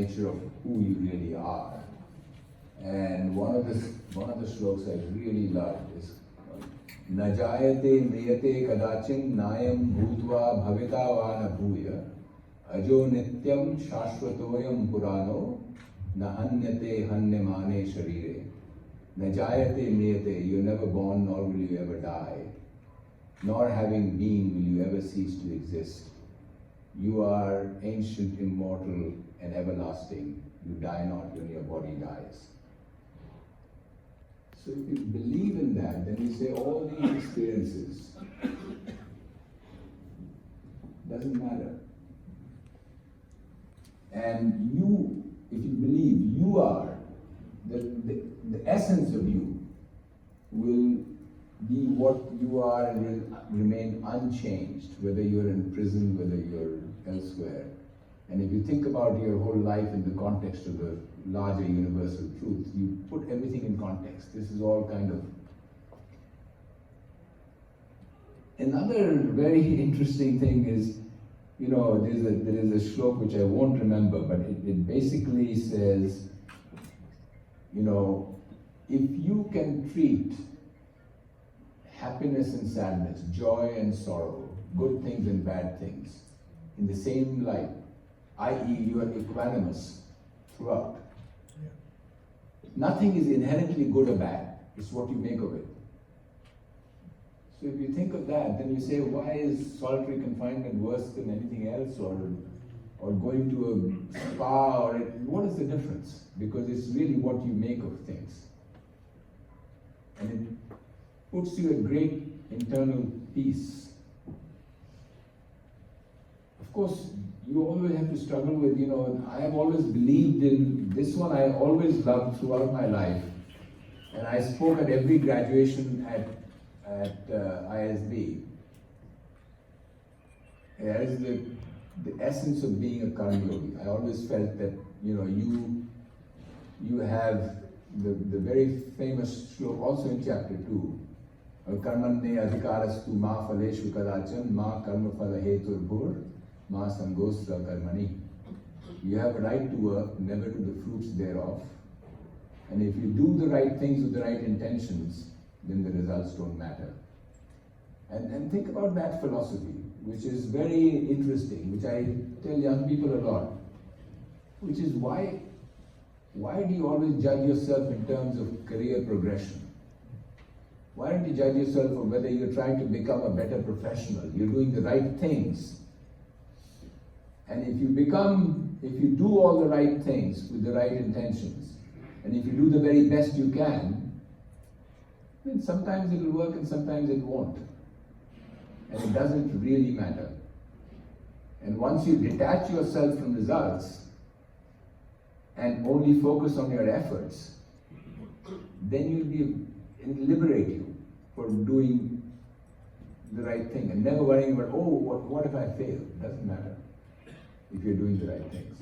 nature of who you really are. And one of the shlokas I really love is Najayate mriyate kadachin nayam bhutva bhavita vana bhuya ajo nityam shashvatoyam purano nahanyate hanyamane sharire. Najayate mriyate, you're never born nor will you ever die, nor having been will you ever cease to exist. You are ancient, immortal and everlasting. You die not when your body dies. So if you believe in that, then you say all these experiences doesn't matter. And you, if you believe you are, the essence of you will be what you are and will remain unchanged, whether you're in prison, whether you're elsewhere. And if you think about your whole life in the context of the larger universal truth, you put everything in context. This is all kind of... Another very interesting thing is, you know, there is a shlok which I won't remember, but it basically says, you know, if you can treat happiness and sadness, joy and sorrow, good things and bad things in the same light, i.e. you are equanimous throughout. Yeah. Nothing is inherently good or bad, it's what you make of it. So if you think of that, then you say, why is solitary confinement worse than anything else, or going to a spa, or what is the difference? Because it's really what you make of things. And it puts you at great internal peace. Of course, you always have to struggle with, you know, I have always believed in this one. I always loved throughout my life, and I spoke at every graduation at ISB. That is the essence of being a Karma Yogi. I always felt that, you know, you have the very famous shlok also in chapter 2. Karmanne adhikarastu ma phaleshu kadachan ma karma phala hetur bhur ma sangosra karmani. You have a right to work, never to the fruits thereof. And if you do the right things with the right intentions, then the results don't matter. And think about that philosophy, which is very interesting, which I tell young people a lot, which is why do you always judge yourself in terms of career progression? Why don't you judge yourself on whether you're trying to become a better professional, you're doing the right things? And if you do all the right things with the right intentions, and if you do the very best you can, then sometimes it'll work and sometimes it won't. And it doesn't really matter. And once you detach yourself from results and only focus on your efforts, then it'll liberate you for doing the right thing and never worrying about, oh, what if I fail? It doesn't matter if you're doing the right things.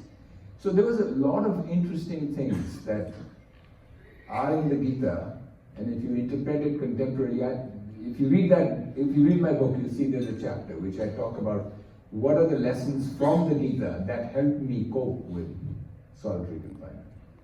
So there was a lot of interesting things that are in the Gita, and if you interpret it contemporarily, if you read my book, you'll see there's a chapter which I talk about what are the lessons from the Gita that helped me cope with solitary confinement.